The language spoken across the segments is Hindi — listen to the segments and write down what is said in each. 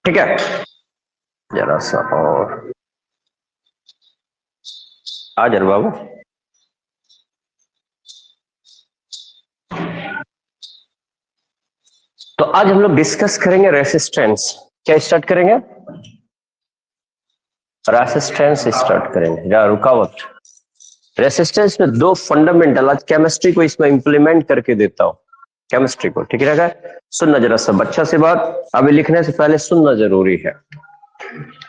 ठीक है, जरा सा और आ जा बाबू। तो आज हम लोग डिस्कस करेंगे रेसिस्टेंस। क्या स्टार्ट करेंगे? रेसिस्टेंस स्टार्ट करेंगे या रुकावट। रेसिस्टेंस में दो फंडामेंटल, आज केमिस्ट्री को इसमें इंप्लीमेंट करके देता हूं, केमिस्ट्री को। ठीक है, सुनना जरा सब अच्छा से बात, अभी लिखने से पहले सुनना जरूरी है।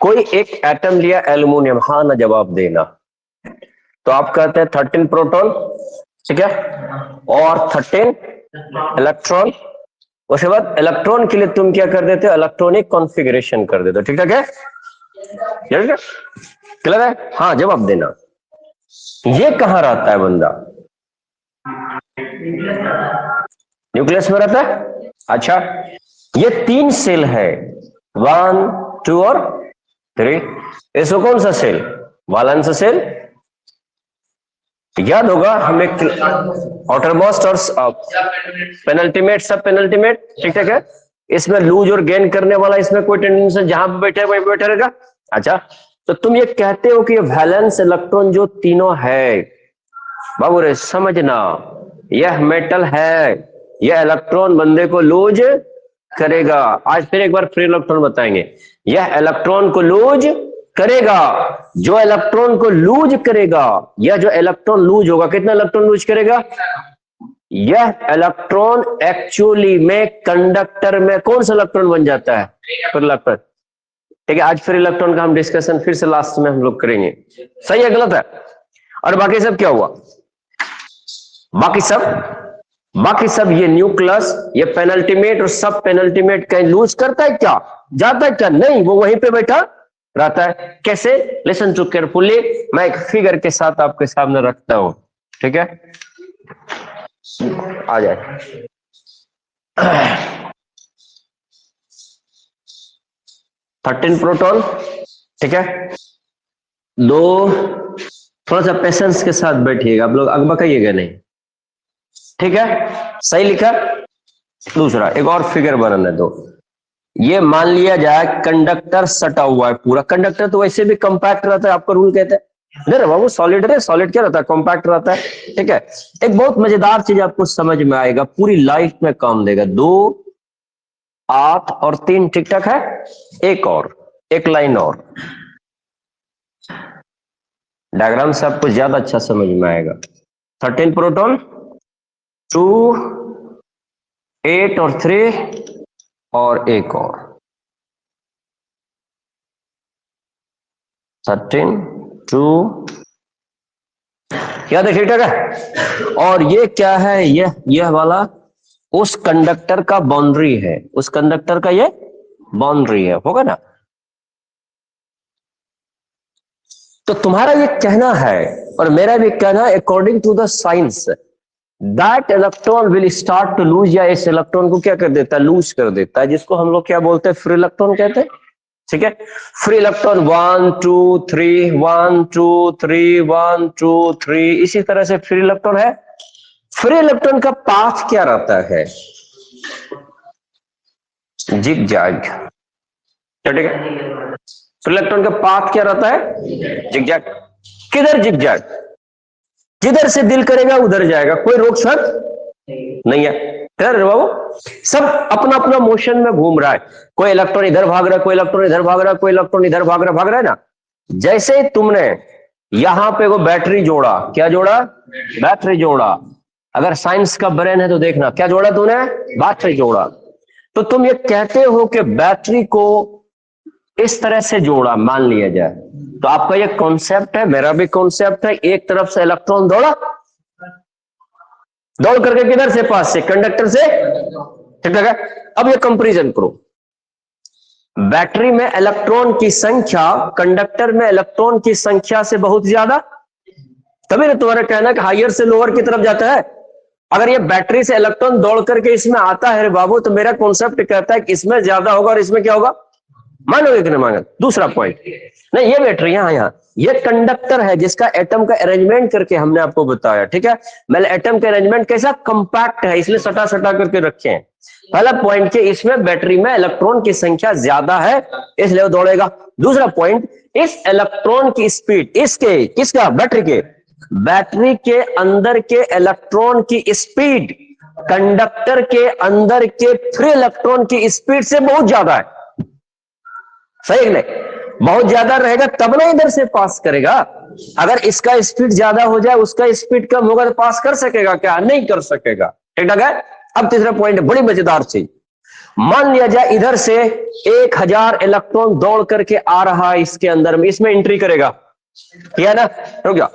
कोई एक एटम लिया एल्युमिनियम, हाँ ना जवाब देना। तो आप कहते हैं 13 प्रोटॉन, ठीक है, और 13 इलेक्ट्रॉन। उसके बाद इलेक्ट्रॉन के लिए तुम क्या कर देते हो? इलेक्ट्रॉनिक कॉन्फ़िगरेशन कर देते हो। ठीक है, क्लियर है? हाँ जवाब देना। ये कहां रहता है बंदा? न्यूक्लियस में रहता है। अच्छा, ये 3 सेल है, 1, 2 और 3। इसको कौन सा सेल? Valence shell. याद होगा हमें आउटरमोस्ट और पेनल्टीमेट, सब पेनल्टीमेट। ठीक है, इसमें लूज और गेन करने वाला, इसमें कोई टेंडेंसी जहां पे बैठे वहीं बैठे रहेगा। अच्छा, तो तुम ये कहते हो कि ये वैलेंस इलेक्ट्रॉन जो तीनों है, बाबू रे समझना, यह मेटल है, यह इलेक्ट्रॉन बंदे को लूज करेगा। आज फिर एक बार फ्री इलेक्ट्रॉन बताएंगे। यह इलेक्ट्रॉन को लूज करेगा। जो इलेक्ट्रॉन को लूज करेगा, यह जो इलेक्ट्रॉन लूज होगा, कितना इलेक्ट्रॉन लूज करेगा? यह इलेक्ट्रॉन एक्चुअली में कंडक्टर में कौन सा इलेक्ट्रॉन बन जाता है? फिर इलेक्ट्रॉन। ठीक है, आज फिर इलेक्ट्रॉन का हम डिस्कशन फिर से लास्ट में हम लोग करेंगे। सही है गलत है? और बाकी सब क्या हुआ? बाकी सब ये न्यूक्लियस, ये पेनल्टीमेट और सब पेनल्टीमेट कहीं लूज करता है क्या? जाता है क्या? नहीं, वो वहीं पे बैठा रहता है। कैसे? लिसन टू केयरफुली, मैं एक फिगर के साथ आपके सामने रखता हूं। ठीक है, आ जाए। 13 प्रोटॉन, ठीक है, दो, थोड़ा सा पेशेंस के साथ बैठिएगा आप लोग, अगबकाइएगा नहीं। ठीक है, सही लिखा। दूसरा एक और फिगर बनाने दो। ये मान लिया जाए कंडक्टर सटा हुआ है पूरा। कंडक्टर तो वैसे भी कंपैक्ट रहता है, आपका रूल कहता है। नहीं बाबू, सॉलिड है, सॉलिड क्या रहता है? कॉम्पैक्ट रहता है। ठीक है, एक बहुत मजेदार चीज आपको समझ में आएगा, पूरी लाइफ में काम देगा। 2, 8 और 3 ठीक ठाक है। एक लाइन और डायग्राम से आपको ज्यादा अच्छा समझ में आएगा। 13 प्रोटॉन, 2, 8 और 3 और एक और 13, 2, याद है? ठीक ठाक है। और ये क्या है? यह वाला उस कंडक्टर का बाउंड्री है, उस कंडक्टर का ये बाउंड्री है, होगा ना? तो तुम्हारा ये कहना है और मेरा भी कहना है, according to the science, that electron will start to lose, या इस इलेक्ट्रॉन को क्या कर देता है? लूज कर देता है, जिसको हम लोग क्या बोलते हैं? फ्री इलेक्ट्रॉन कहते हैं। ठीक है, फ्री इलेक्ट्रॉन 1, 2, 3, 1, 2, 3, 1, 2, 3, इसी तरह से फ्री इलेक्ट्रॉन है। फ्री इलेक्ट्रॉन का पाथ क्या रहता है? जिगजैग। ठीक है, फ्री इलेक्ट्रॉन का पाथ क्या रहता है? जिगजैग। किधर जिगजैग? जिधर से दिल करेगा उधर जाएगा, कोई रोक सकता नहीं है। क्लियर बाबू? सब अपना अपना मोशन में घूम रहा है। कोई इलेक्ट्रॉन इधर भाग रहा है, कोई इलेक्ट्रॉन इधर भाग रहा है, कोई इलेक्ट्रॉन इधर भाग रहा है ना। जैसे ही तुमने यहां पे वो बैटरी जोड़ा, क्या जोड़ा? बैटरी जोड़ा। अगर साइंस का ब्रेन है तो देखना, क्या जोड़ा तूने? बैटरी जोड़ा। तो तुम ये कहते हो कि बैटरी को इस तरह से जोड़ा, मान लिया जाए, तो आपका ये कॉन्सेप्ट है, मेरा भी कॉन्सेप्ट है। एक तरफ से इलेक्ट्रॉन दौड़ करके किधर से? पास से, कंडक्टर से। ठीक है, अब ये कंपैरिजन करो। बैटरी में इलेक्ट्रॉन की संख्या कंडक्टर में इलेक्ट्रॉन की संख्या से बहुत ज्यादा, तभी ना तुम्हारा कहना कि हायर से लोअर की तरफ जाता है। अगर ये बैटरी से इलेक्ट्रॉन दौड़ करके इसमें आता है रे बाबू, तो मेरा कॉन्सेप्ट कहता है कि इसमें ज्यादा होगा और इसमें क्या होगा? मानोगे कि नहीं मानोगे? दूसरा पॉइंट, नहीं ये बैटरी यहाँ ये कंडक्टर है जिसका एटम का अरेंजमेंट करके हमने आपको बताया, ठीक है। मतलब एटम का अरेंजमेंट कैसा, कंपैक्ट है, इसलिए सटा सटा करके रखे हैं। पहला पॉइंट के इसमें बैटरी में इलेक्ट्रॉन की संख्या ज्यादा है इसलिए वो दौड़ेगा। दूसरा पॉइंट, इस इलेक्ट्रॉन की स्पीड, इसके किसका, बैटरी के अंदर के इलेक्ट्रॉन की स्पीड कंडक्टर के अंदर के फ्री इलेक्ट्रॉन की स्पीड से बहुत ज्यादा है। सही है नहीं? बहुत ज्यादा रहेगा तब ना इधर से पास करेगा। अगर इसका स्पीड ज्यादा हो जाए, उसका स्पीड कम होगा तो पास कर सकेगा क्या? नहीं कर सकेगा। ठीक है। अब तीसरा पॉइंट बड़ी मजेदार चीज, मान लिया जाए इधर से 1000 इलेक्ट्रॉन दौड़ करके आ रहा है इसके अंदर में, इसमें एंट्री करेगा, ठीक है ना? रुक जाओ,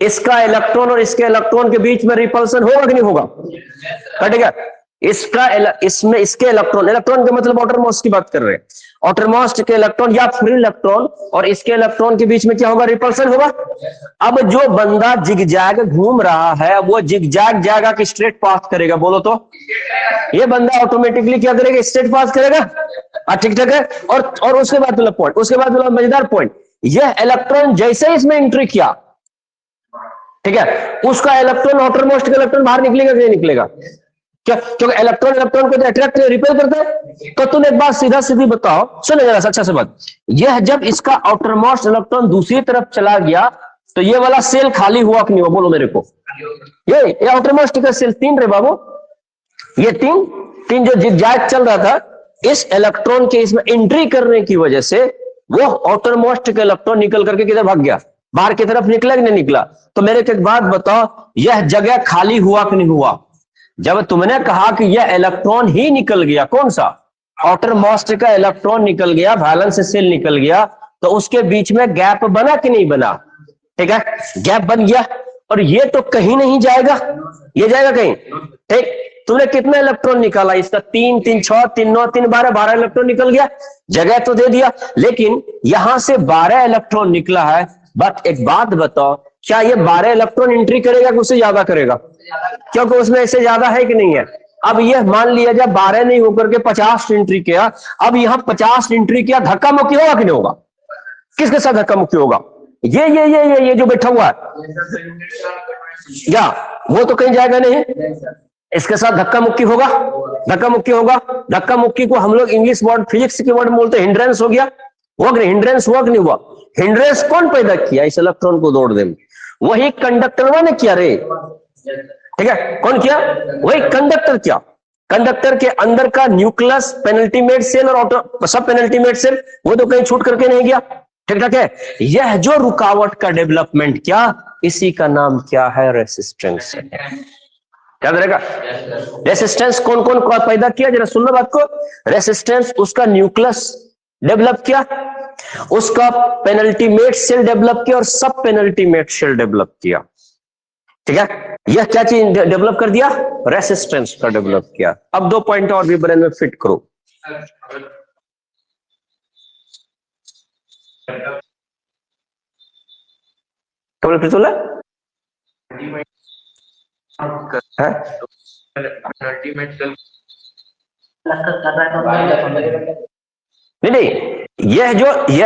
इसका इलेक्ट्रॉन और इसके इलेक्ट्रॉन के बीच में रिपल्सन होगा कि नहीं होगा? ठीक है। इसमें इसके इलेक्ट्रॉन के मतलब आउटरमोस्ट की बात कर रहे हैं, आउटरमोस्ट के इलेक्ट्रॉन या फ्री इलेक्ट्रॉन और इसके इलेक्ट्रॉन के बीच में क्या होगा? रिपल्सन होगा। अब जो बंदा जिगजैग घूम रहा है वो जिगजैग जाएगा कि स्ट्रेट पास करेगा? बोलो तो। ये बंदा ऑटोमेटिकली क्या करेगा? स्ट्रेट पास करेगा। ठीक ठाक है। और उसके बाद पॉइंट, उसके बाद मजेदार पॉइंट, यह इलेक्ट्रॉन जैसे इसमें एंट्री किया, ठीक है, उसका इलेक्ट्रॉन, आउटरमोस्ट का इलेक्ट्रॉन बाहर निकलेगा कि नहीं निकलेगा? क्या? क्योंकि इलेक्ट्रॉन को अट्रैक्ट रिपेल करता है। तो तुम एक बात सीधा सीधी बताओ, सुनो जरा अच्छा से बात, यह जब इसका आउटरमोस्ट इलेक्ट्रॉन दूसरी तरफ चला गया तो ये वाला सेल खाली हुआ कि नहीं हुआ? बोलो मेरे को। ये आउटरमोस्ट का सेल 3 रे बाबू, ये तीन जो जिगजैग चल रहा था, इस इलेक्ट्रॉन के इसमें एंट्री करने की वजह से वो आउटरमोस्ट का इलेक्ट्रॉन निकल करके किधर भाग गया? बाहर की तरफ निकला कि नहीं निकला? तो मेरे को एक बात बताओ, यह जगह खाली हुआ कि नहीं हुआ? जब तुमने कहा कि यह इलेक्ट्रॉन ही निकल गया, कौन सा? आउटरमोस्ट का इलेक्ट्रॉन निकल गया, वैलेंस सेल निकल गया, तो उसके बीच में गैप बना कि नहीं बना? ठीक है, गैप बन गया। और ये तो कहीं नहीं जाएगा, ये जाएगा कहीं? ठीक, तुमने कितना इलेक्ट्रॉन निकाला इसका? 3 3 6 3 9 3 12 इलेक्ट्रॉन निकल गया, जगह तो दे दिया, लेकिन यहां से 12 इलेक्ट्रॉन निकला है। बट एक बात बताओ, क्या ये 12 इलेक्ट्रॉन एंट्री करेगा कि उससे ज्यादा करेगा? क्योंकि उसमें इससे ज्यादा है कि नहीं है? अब यह मान लिया जब 12 नहीं होकर के 50 एंट्री किया, अब यहां 50 एंट्री किया, धक्का मुक्की होगा कि नहीं होगा? किसके साथ धक्का मुक्की होगा? ये जो बैठा हुआ है, या वो तो कहीं जाएगा नहीं, इसके साथ धक्का मुक्की होगा। धक्का मुक्की होगा, धक्का मुक्की को हम लोग इंग्लिश वर्ड, फिजिक्स के वर्ड बोलते हैं हिंड्रेंस हो गया। हुआ कि नहीं? हिंड्रेंस हुआ कि नहीं हुआ? हिंड्रेंस कौन पैदा किया इस इलेक्ट्रॉन को दौड़ दे? वही कंडक्टर ने किया रे, ठीक है। कौन किया? वही कंडक्टर किया। कंडक्टर के अंदर का न्यूक्लियस, पेनल्टीमेट सेल और सब पेनल्टीमेट सेल, वो तो कहीं छूट करके नहीं गया। ठीक ठाक है। यह जो रुकावट का डेवलपमेंट किया, इसी का नाम क्या है? रेसिस्टेंस। क्या करेगा? रेसिस्टेंस कौन कौन पैदा किया? जरा सुनना बात को। रेसिस्टेंस उसका न्यूक्लियस डेवलप किया, उसका पेनल्टीमेट सेल डेवलप किया और सब पेनल्टीमेट सेल डेवलप किया। ठीक है, यह क्या चीज डेवलप कर दिया? रेसिस्टेंस का डेवलप किया। अब 2 पॉइंट और भी ब्रेन में फिट करो। नहीं, यह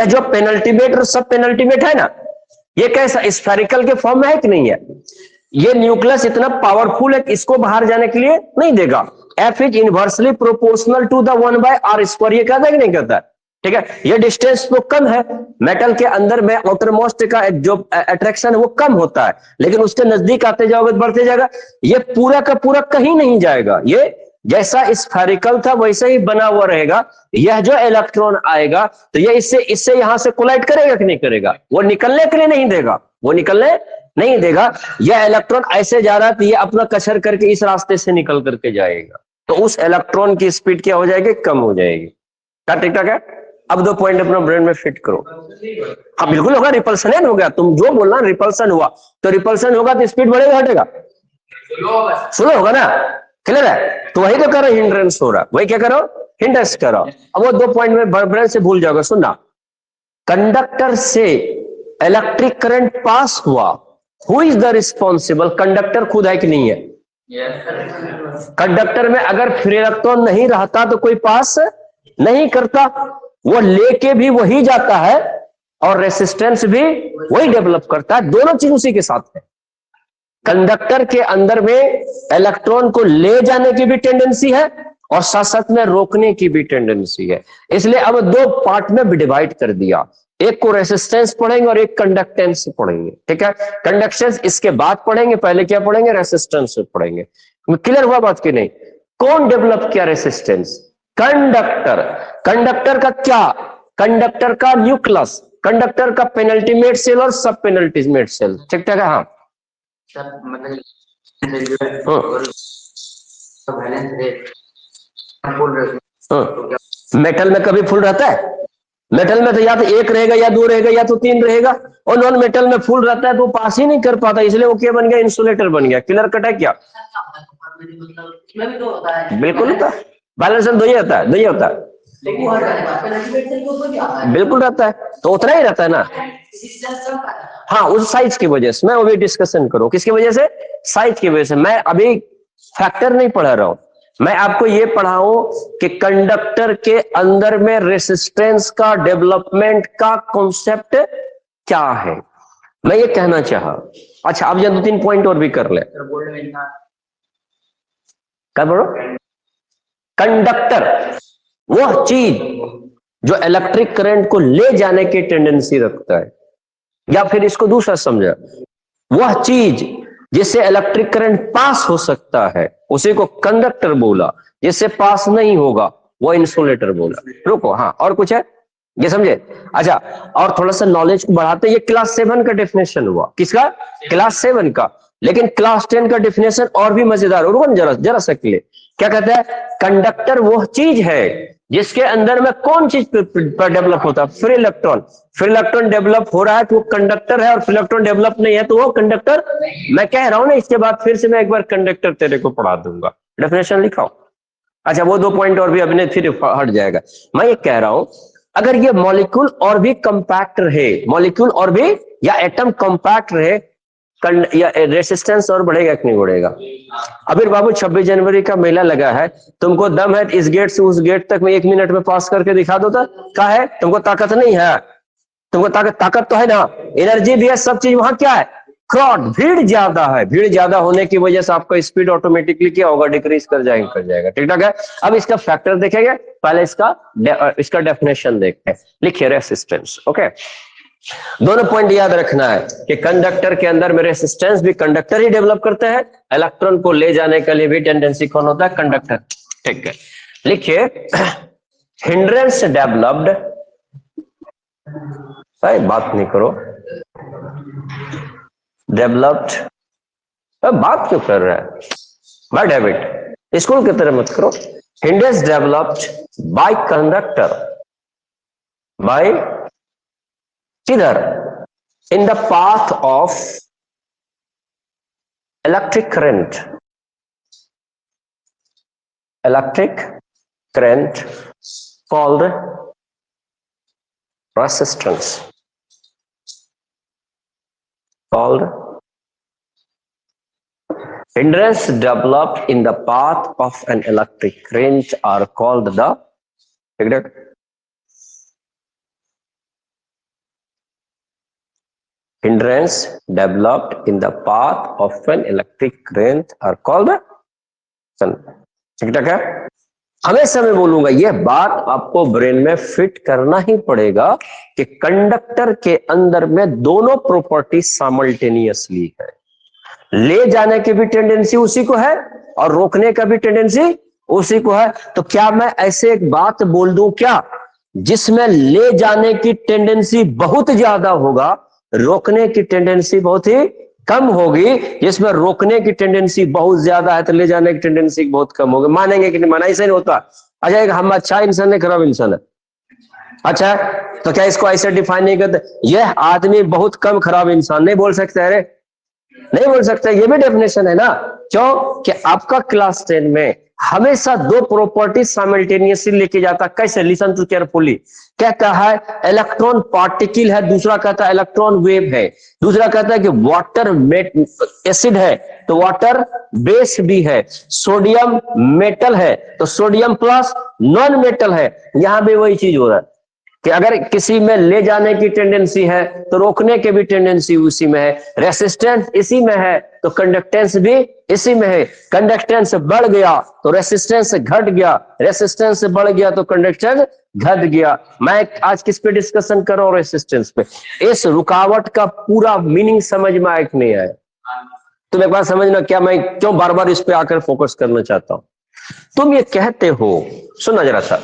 जो पेनल्टीमेट और सब पेनल्टीमेट है ना, ये कैसा स्फेरिकल के फॉर्म में है कि नहीं है? ये न्यूक्लियस इतना पावरफुल है कि इसको बाहर जाने के लिए नहीं देगा। F is inversely proportional to the 1/r²। ये कहता है कि नहीं कहता है? ठीक है, ये डिस्टेंस तो कम है, मेटल के अंदर में आउटरमोस्ट का जो अट्रैक्शन है वो कम होता है, लेकिन उसके नजदीक आते जाओगे तो बढ़ते जाएगा। ये पूरा का पूरा कहीं नहीं जाएगा, ये जैसा स्फेरिकल था वैसे ही बना हुआ रहेगा। यह जो इलेक्ट्रॉन आएगा तो ये इससे यहां से कोलाइड करेगा कि नहीं करेगा? वो निकलने के लिए नहीं देगा, वो निकलने नहीं देगा। यह इलेक्ट्रॉन ऐसे जा रहा है तो ये अपना कचर करके इस रास्ते से निकल करके जाएगा, तो उस इलेक्ट्रॉन की स्पीड क्या हो जाएगी? कम हो जाएगी। क्या ठीक ठाक है? अब 2 पॉइंट अपना ब्रेन में फिट करो। हाँ बिल्कुल होगा, रिपल्सन हो गया। तुम जो बोलना रिपल्सन हुआ, तो रिपल्सन होगा तो स्पीड बढ़ेगा घटेगा? स्लो होगा ना, क्लियर है? तो वही तो करो, हिंड्रेंस हो रहा, वही क्या करो? हिंड्रेंस करो। अब वो 2 पॉइंट में ब्रेन से भूल जाओगे। सुनना, कंडक्टर से इलेक्ट्रिक करंट पास हुआ, who is the responsible? Conductor खुद है कि नहीं है? कंडक्टर में अगर फ्री इलेक्ट्रॉन नहीं रहता तो कोई पास नहीं करता। वो लेके भी वही जाता है और रेसिस्टेंस भी वही डेवलप करता है, दोनों चीज उसी के साथ है। कंडक्टर के अंदर में इलेक्ट्रॉन को ले जाने की भी टेंडेंसी है और साथ साथ में रोकने की भी टेंडेंसी है। इसलिए अब दो पार्ट में डिवाइड कर दिया, एक को रेसिस्टेंस पढ़ेंगे और एक कंडक्टेंस पढ़ेंगे। ठीक है, कंडक्टेंस इसके बाद पढ़ेंगे, पहले क्या पढ़ेंगे, रेसिस्टेंस पढ़ेंगे। क्लियर हुआ बात की नहीं? कौन डेवलप किया रेसिस्टेंस? कंडक्टर। कंडक्टर का क्या? कंडक्टर का न्यूक्लियस, कंडक्टर का पेनल्टीमेट सेल और सब पेनल्टीमेट सेल। ठीक ठाक है? हाँ मेटल में कभी फुल रहता है? मेटल में तो या तो एक रहेगा या दो रहेगा या तो तीन रहेगा, और नॉन मेटल में फुल रहता है तो वो पास ही नहीं कर पाता, इसलिए वो क्या बन गया, इंसुलेटर बन गया। क्लियर कट है क्या? बिल्कुल होता है, बैलेंसर दो ही होता है, दो ही होता है, बिल्कुल रहता है, तो उतना ही रहता है ना। हाँ, उस साइज की वजह से मैं अभी डिस्कशन करूं, किसकी वजह से? साइज की वजह से। मैं अभी फैक्टर नहीं पढ़ा रहा हूं, मैं आपको ये पढ़ाऊं कि कंडक्टर के अंदर में रेसिस्टेंस का डेवलपमेंट का कॉन्सेप्ट क्या है, मैं ये कहना चाहा। अच्छा, अब यह 2-3 पॉइंट और भी कर ले। क्या बोलो? कंडक्टर वह चीज जो इलेक्ट्रिक करंट को ले जाने की टेंडेंसी रखता है, या फिर इसको दूसरा समझा, वह चीज जिससे इलेक्ट्रिक करंट पास हो सकता है उसी को कंडक्टर बोला, जिससे पास नहीं होगा वो इंसुलेटर बोला। रुको, हाँ और कुछ है, ये समझे? अच्छा, और थोड़ा सा नॉलेज को बढ़ाते, ये क्लास 7 का डेफिनेशन हुआ। किसका? क्लास 7 का। लेकिन क्लास 10 का डेफिनेशन और भी मजेदार। रुको जरा जरा सा के लिए, क्या कहता है? कंडक्टर वह चीज है जिसके अंदर में कौन चीज पर डेवलप होता है? Free electron. Free electron develop हो रहा है तो वो कंडक्टर है, और फ्री इलेक्ट्रॉन डेवलप नहीं है तो वो कंडक्टर। मैं कह रहा हूं ना, इसके बाद फिर से मैं एक बार कंडक्टर तेरे को पढ़ा दूंगा, डेफिनेशन लिखाओ। अच्छा, वो 2 पॉइंट और भी अभी फिर हट जाएगा। मैं ये कह रहा हूं, अगर ये मॉलिक्यूल और भी कंपैक्ट रहे, मॉलिक्यूल और भी या एटम कंपैक्ट रहे, या रेसिस्टेंस और बढ़ेगा कि नहीं बढ़ेगा? अभी बाबू 26 जनवरी का मेला लगा है, तुमको दम है इस गेट से उस गेट तक मैं 1 मिनट में पास करके दिखा दो तो क्या है? तुमको ताकत नहीं है? तुमको ताकत तो है ना, एनर्जी भी है, सब चीज वहां क्या है? क्राउड, भीड़ ज्यादा है। भीड़ ज्यादा होने की वजह से आपका स्पीड ऑटोमेटिकली क्या होगा? डिक्रीज कर जाएगा। ठीक ठाक है? अब इसका फैक्टर देखेंगे, पहले इसका डेफिनेशन देखते हैं। लिखिए रेसिस्टेंस। ओके, दोनों पॉइंट याद रखना है कि कंडक्टर के अंदर में रेसिस्टेंस भी कंडक्टर ही डेवलप करते हैं, इलेक्ट्रॉन को ले जाने के लिए भी टेंडेंसी कौन होता है? कंडक्टर। ठीक है, लिखिए हिंड्रेंस डेवलप्ड, बात नहीं करो, डेवलप्ड, बात क्यों कर रहा है? बैड हैबिट, स्कूल की तरह मत करो। Hindrance developed by conductor, by किधर? In the path of electric current, electric current called resistance, called hindrance developed in the path of an electric current are called the hindrance developed in the path of an electric current are called ठीक ठाक है? हमेशा मैं बोलूंगा, यह बात आपको ब्रेन में फिट करना ही पड़ेगा कि कंडक्टर के अंदर में दोनों प्रॉपर्टी साइमल्टेनियसली है। ले जाने की भी टेंडेंसी उसी को है और रोकने का भी टेंडेंसी उसी को है। तो क्या मैं ऐसे एक बात बोल दूं क्या, जिसमें ले जाने की टेंडेंसी बहुत ज्यादा होगा, रोकने की टेंडेंसी बहुत ही कम होगी? जिसमें रोकने की टेंडेंसी बहुत ज्यादा है तो ले जाने की टेंडेंसी बहुत कम होगी। मानेंगे कि नहीं माना? ऐसे नहीं होता। अच्छा, हम अच्छा इंसान है, खराब इंसान है? अच्छा, तो क्या इसको ऐसे डिफाइन नहीं करते, यह आदमी बहुत कम खराब इंसान? नहीं बोल सकते? अरे नहीं बोल सकते, ये भी डेफिनेशन है ना। क्यों? कि आपका क्लास 10 में हमेशा दो प्रॉपर्टी साइमल्टेनियसली लेके जाता। कैसे? Listen to carefully. कहता है इलेक्ट्रॉन पार्टिकल है, दूसरा कहता है इलेक्ट्रॉन वेव है, दूसरा कहता है कि वाटर एसिड है तो वाटर बेस भी है, सोडियम मेटल है तो सोडियम प्लस नॉन मेटल है। यहां भी वही चीज हो रहा है। कि अगर किसी में ले जाने की टेंडेंसी है तो रोकने की भी टेंडेंसी उसी में है, रेसिस्टेंस इसी में है तो कंडक्टेंस भी इसी में है। कंडक्टेंस बढ़ गया तो रेसिस्टेंस घट गया, रेसिस्टेंस बढ़ गया तो कंडक्टेंस घट गया। मैं आज किस पे डिस्कशन कर रहा हूं? रेसिस्टेंस पे। इस रुकावट का पूरा मीनिंग समझ में आया कि नहीं आया? तुम एक बार समझना क्या मैं क्यों बार बार इस पे आकर फोकस करना चाहता हूं। तुम ये कहते हो, सुना जरा सा,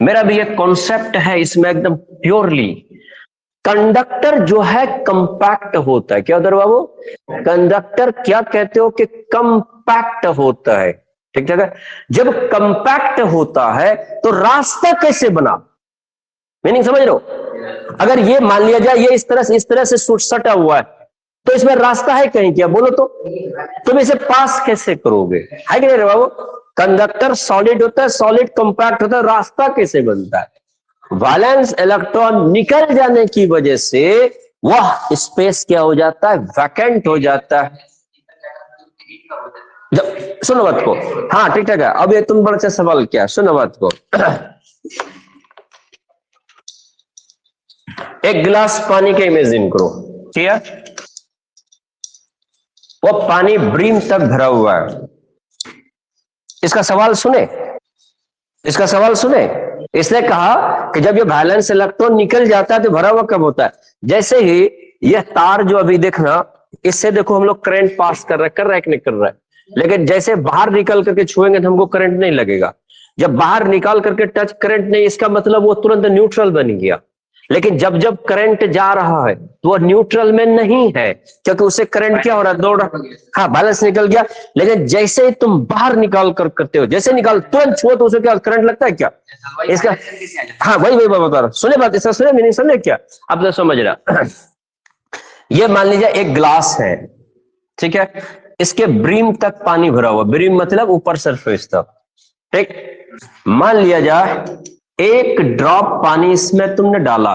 मेरा भी एक कॉन्सेप्ट है इसमें एकदम प्योरली, कंडक्टर जो है कंपैक्ट होता है। क्या उधर बाबू? कंडक्टर क्या कहते हो कि कंपैक्ट होता है, ठीक है। जब कंपैक्ट होता है तो रास्ता कैसे बना? मीनिंग समझ रहे हो? अगर ये मान लिया जाए ये इस तरह से सटा हुआ है तो इसमें रास्ता है कहीं? क्या बोलो तो? तुम इसे पास कैसे करोगे? है कि नहीं रे बाबू? कंडक्टर सॉलिड होता है, सॉलिड कंपैक्ट होता है, रास्ता कैसे बनता है? वैलेंस इलेक्ट्रॉन निकल जाने की वजह से वह स्पेस क्या हो जाता है? वैकेंट हो जाता है। जब सुनो बात को, हाँ ठीक है। अब ये तुम बड़ा अच्छा सवाल किया, सुनो बात को। एक गिलास पानी का इमेजिन करो, ठीक है। वो पानी ब्रीम तक भरा हुआ है। इसका सवाल सुने, इसका सवाल सुने। इसने कहा कि जब ये वैलेंस इलेक्ट्रॉन निकल जाता है तो भरा हुआ कब होता है? जैसे ही यह तार जो अभी देखना, इससे देखो हम लोग करंट पास कर रहे हैं कि नहीं कर रहा है, लेकिन जैसे बाहर निकल करके छुएंगे तो हमको करंट नहीं लगेगा। जब बाहर निकाल करके टच करंट नहीं, इसका मतलब वो तुरंत न्यूट्रल बन गया। लेकिन जब जब करंट जा रहा है तो वह न्यूट्रल में नहीं है, क्योंकि उसे करंट क्या हो रहा है? दौड़ रहा, हाँ बैलेंस निकल गया। लेकिन जैसे ही तुम बाहर निकाल कर करते हो, जैसे निकाल तुरंत छुओ तो उसे क्या करंट लगता है क्या? इसका हाँ वही बता रहा, सुने बात, इसका सुने मीनिंग समझे क्या? अब तो समझ रहा। ये मान लीजिए एक ग्लास है, ठीक है, इसके ब्रीम तक पानी भरा हुआ, ब्रीम मतलब ऊपर सरफेस तक, ठीक। मान लिया जाए एक ड्रॉप पानी इसमें तुमने डाला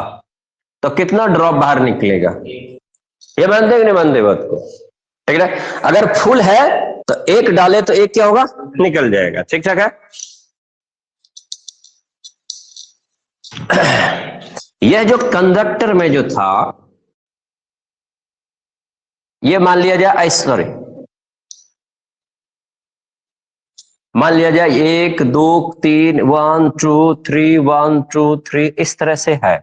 तो कितना ड्रॉप बाहर निकलेगा? ये मानते कि नहीं मानते बात को? ठीक है। अगर फुल है तो एक डाले तो एक क्या होगा? निकल जाएगा, ठीक ठाक है। यह जो कंडक्टर में जो था, ये मान लिया जाए, सॉरी मान लिया जाए 1 2 3 1 2 3 1 2 3 इस तरह से है,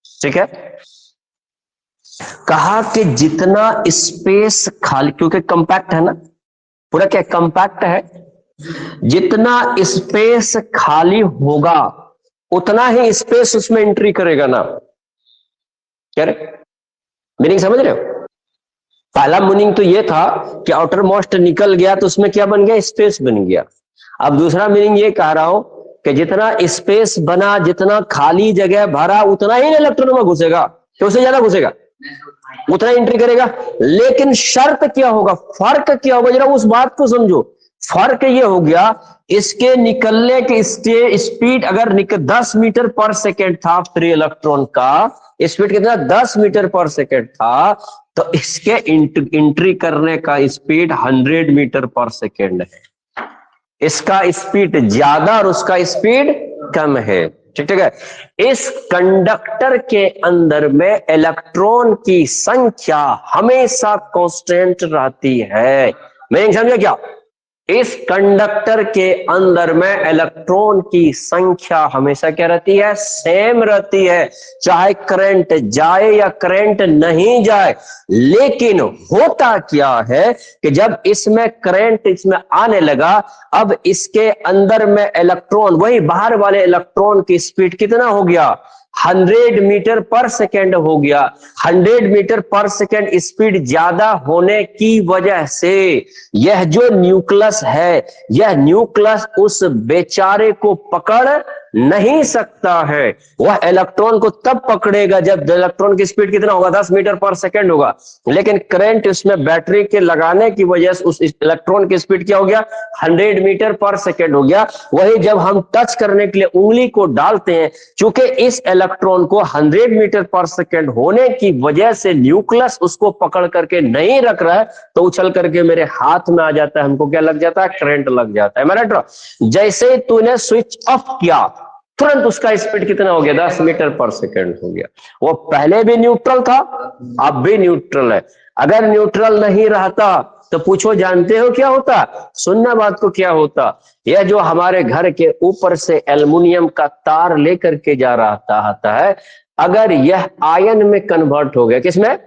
ठीक है। कहा कि जितना स्पेस खाली, क्योंकि कंपैक्ट है ना पूरा, क्या कंपैक्ट है, जितना स्पेस खाली होगा उतना ही स्पेस उसमें एंट्री करेगा ना। क्या रे मीनिंग समझ रहे हो? पहला मीनिंग तो ये था कि आउटर मोस्ट निकल गया तो उसमें क्या बन गया? स्पेस बन गया। अब दूसरा मीनिंग ये कह रहा हूं कि जितना स्पेस बना, जितना खाली जगह भरा, उतना ही इलेक्ट्रॉन में घुसेगा, तो उससे ज्यादा घुसेगा, उतना एंट्री करेगा। लेकिन शर्त क्या होगा? फर्क क्या होगा? जरा उस बात को समझो। फर्क ये हो गया, इसके निकलने की स्पीड अगर 10 मीटर पर सेकेंड था, फ्री इलेक्ट्रॉन का स्पीड कितना? 10 मीटर पर सेकेंड था, तो इसके एंट्री करने का स्पीड 100 मीटर पर सेकेंड है। इसका स्पीड ज्यादा और उसका स्पीड कम है, ठीक है। इस कंडक्टर के अंदर में इलेक्ट्रॉन की संख्या हमेशा कांस्टेंट रहती है। मैं समझा क्या? इस कंडक्टर के अंदर में इलेक्ट्रॉन की संख्या हमेशा क्या रहती है? सेम रहती है, चाहे करंट जाए या करंट नहीं जाए। लेकिन होता क्या है कि जब इसमें करंट इसमें आने लगा, अब इसके अंदर में इलेक्ट्रॉन, वही बाहर वाले इलेक्ट्रॉन की स्पीड कितना हो गया? 100 मीटर पर सेकेंड हो गया। 100 मीटर पर सेकेंड स्पीड ज्यादा होने की वजह से यह जो न्यूक्लियस है, यह न्यूक्लियस उस बेचारे को पकड़ नहीं सकता है। वह इलेक्ट्रॉन को तब पकड़ेगा जब इलेक्ट्रॉन की स्पीड कितना होगा? 10 मीटर पर सेकेंड होगा। लेकिन करंट उसमें बैटरी के लगाने की वजह से उस इलेक्ट्रॉन की स्पीड क्या हो गया? 100 मीटर पर सेकेंड हो गया। वही जब हम टच करने के लिए उंगली को डालते हैं, चूंकि इस इलेक्ट्रॉन को 100 मीटर पर सेकेंड होने की वजह से न्यूक्लियस उसको पकड़ करके नहीं रख रहा है, तो उछल करके मेरे हाथ में आ जाता है, हमको क्या लग जाता है? करंट लग जाता है। मेरा जैसे ही तूने स्विच ऑफ किया तुरंत उसका स्पीड कितना हो गया, 10 मीटर पर सेकेंड हो गया। वो पहले भी न्यूट्रल था, अब भी न्यूट्रल है। अगर न्यूट्रल नहीं रहता तो पूछो जानते हो क्या होता, सुनना बात को, क्या होता, यह जो हमारे घर के ऊपर से एल्युमिनियम का तार लेकर के जा रहा है, अगर यह आयन में कन्वर्ट हो गया, किसमें,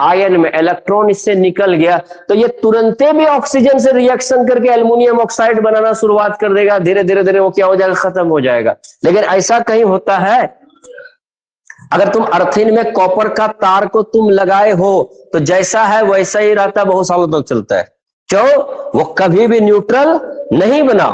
आयन में, इलेक्ट्रॉन इससे निकल गया, तो ये तुरंते भी ऑक्सीजन से रिएक्शन करके एल्युमिनियम ऑक्साइड बनाना शुरुआत कर देगा। धीरे धीरे धीरे वो क्या हो जाएगा, खत्म हो जाएगा। लेकिन ऐसा कहीं होता है, अगर तुम अर्थिन में कॉपर का तार को तुम लगाए हो तो जैसा है वैसा ही रहता, बहुत सालों तक चलता है। क्यों, वो कभी भी न्यूट्रल नहीं बना,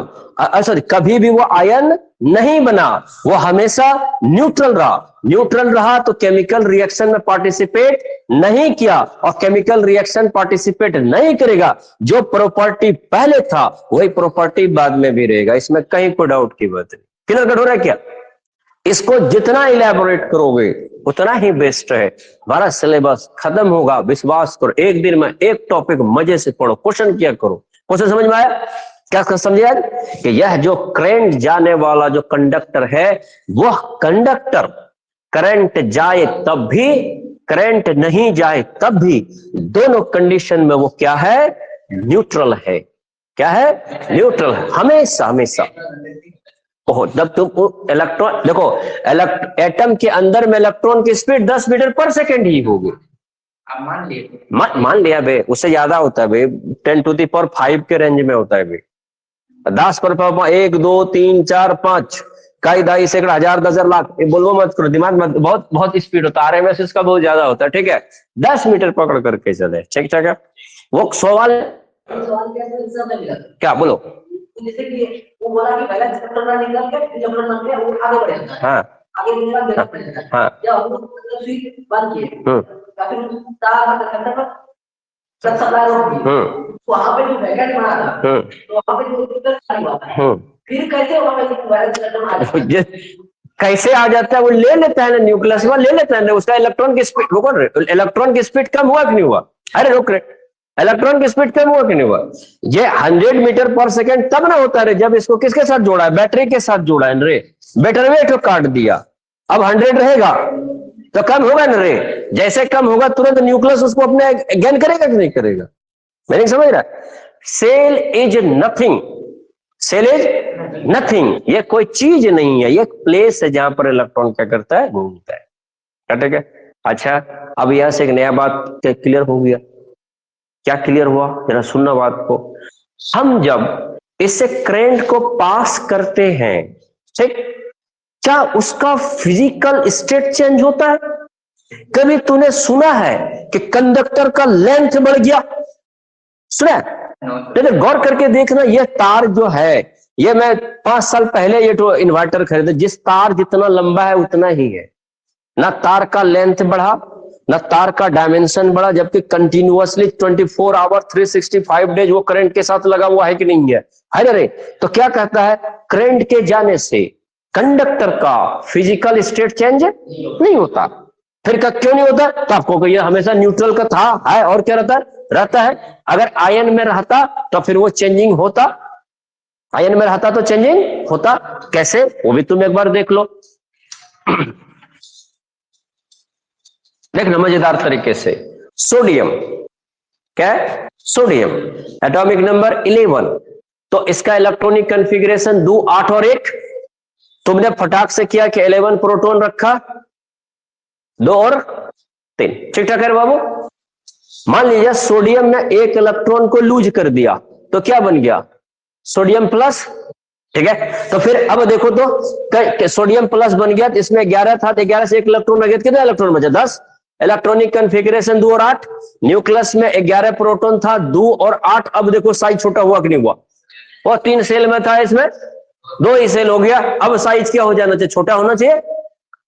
सॉरी कभी भी वो आयन नहीं बना, वो हमेशा न्यूट्रल रहा। न्यूट्रल रहा तो केमिकल रिएक्शन में पार्टिसिपेट नहीं किया, और केमिकल रिएक्शन पार्टिसिपेट नहीं करेगा, जो प्रॉपर्टी पहले था वही प्रॉपर्टी बाद में भी रहेगा। इसमें कहीं कोई डाउट की बात नहीं। क्लियर कट हो रहा है क्या? इसको जितना इलेबोरेट करोगे उतना ही बेस्ट है। हमारा सिलेबस खत्म होगा, विश्वास करो। एक दिन में एक टॉपिक मजे से पढ़ो, क्वेश्चन किया करो। क्वेश्चन समझ में आया? क्या समझे कि यह जो करंट जाने वाला जो कंडक्टर है, वह कंडक्टर करंट जाए तब भी, करंट नहीं जाए तब भी, दोनों कंडीशन में वो क्या है, न्यूट्रल है। क्या है, न्यूट्रल है, हमेशा हमेशा। जब तुम इलेक्ट्रॉन देखो, एटम के अंदर में इलेक्ट्रॉन की स्पीड 10 मीटर पर सेकेंड ही होगी। मान लिया बे, उससे ज्यादा होता है बे, 10⁵ के रेंज में होता है बे। 10 पर 1 2 3 4 5 कई दाई सैकड़ा हजार 10,000 लाख, बोलो मत करो, दिमाग मत, बहुत बहुत स्पीड होता है। RMS इसका बहुत ज्यादा होता है, ठीक है। 10 मीटर पकड़ करके चले, ठीक ठीक है। वो सवाल क्या बोलो, जैसे कि वो बोला कि पहले चक्कर ना निकल के जब मन में वो आगे बढ़ जाता है। हाँ, आगे निकल देना पड़ेगा। हाँ, जब हम स्विच बंद किए, काफी तार कंडक्टर पर सब सप्लाई हो गई, वहां पे जो वैकेट बना था, तो वहां पे जो स्पीकर खाली हुआ था, फिर कैसे वहां पे वायरस कंडक्टर आ जाता है? कैसे आ जाता है, वो ले लेता है ना, न्यूक्लियस में ले लेता है ना, उसका इलेक्ट्रॉन की स्पीड, रुको, इलेक्ट्रॉन की स्पीड कम हुआ कि नहीं हुआ? अरे रुक रे, इलेक्ट्रॉन की स्पीड कम हुआ कि नहीं हुआ? ये 100 मीटर पर सेकेंड तब ना होता है जब इसको किसके साथ जोड़ा है, बैटरी के साथ जोड़ा है रे। बैटरी में तो काट दिया, अब 100 रहेगा तो कम होगा ना रे। जैसे कम होगा तुरंत न्यूक्लियस उसको अपने गेन करेगा कि नहीं करेगा? मैं नहीं समझ रहा। Cell is nothing, cell is nothing, ये कोई चीज नहीं है, ये प्लेस है जहां पर इलेक्ट्रॉन क्या करता है, घूमता है। ठीक है, अच्छा अब यहां से एक नया बात क्लियर हो गया। क्या क्लियर हुआ, जरा सुनना बात को। हम जब इससे करंट को पास करते हैं, ठीक, क्या उसका फिजिकल स्टेट चेंज होता है? कभी तूने सुना है कि कंडक्टर का लेंथ बढ़ गया? सुना? लेकिन गौर करके देखना, यह तार जो है, ये मैं 5 साल पहले ये तो इन्वर्टर खरीदे, जिस तार जितना लंबा है उतना ही है, ना तार का लेंथ बढ़ा ना तार का डायमेंशन बढ़ा, जबकि कंटिन्यूअसली 24 आवर 365 डेज वो करंट के साथ लगा हुआ है कि नहीं है, है ना रे? तो क्या कहता है, करंट के जाने से कंडक्टर का फिजिकल स्टेट चेंज नहीं होता। फिर क्यों नहीं होता? तो आपको ये हमेशा न्यूट्रल का था, है, और क्या रहता है। अगर आयन में रहता तो फिर वो चेंजिंग होता, आयन में रहता तो चेंजिंग होता। कैसे, वो भी तुम एक बार देख लो। देखना मजेदार तरीके से। सोडियम, क्या है, सोडियम, एटॉमिक नंबर 11, तो इसका इलेक्ट्रॉनिक कॉन्फ़िगरेशन 2 8 और 1। तुमने फटाक से किया कि 11 प्रोटॉन रखा, 2 और 3, ठीक ठाक है बाबू। मान लीजिए सोडियम ने एक इलेक्ट्रॉन को लूज कर दिया, तो क्या बन गया, सोडियम प्लस, ठीक है। तो फिर अब देखो तो सोडियम प्लस बन गया, तो इसमें 11 था, तो 11 से एक इलेक्ट्रॉन लगे, कितने इलेक्ट्रॉन बचे, 10। इलेक्ट्रॉनिक कॉन्फ़िगरेशन 2 और 8, न्यूक्लियस में 11 प्रोटॉन था, 2 और 8। अब देखो साइज छोटा हुआ कि नहीं हुआ? वो 3 सेल में था, इसमें 2 ही सेल हो गया। अब साइज क्या हो जाना चाहिए, छोटा होना चाहिए,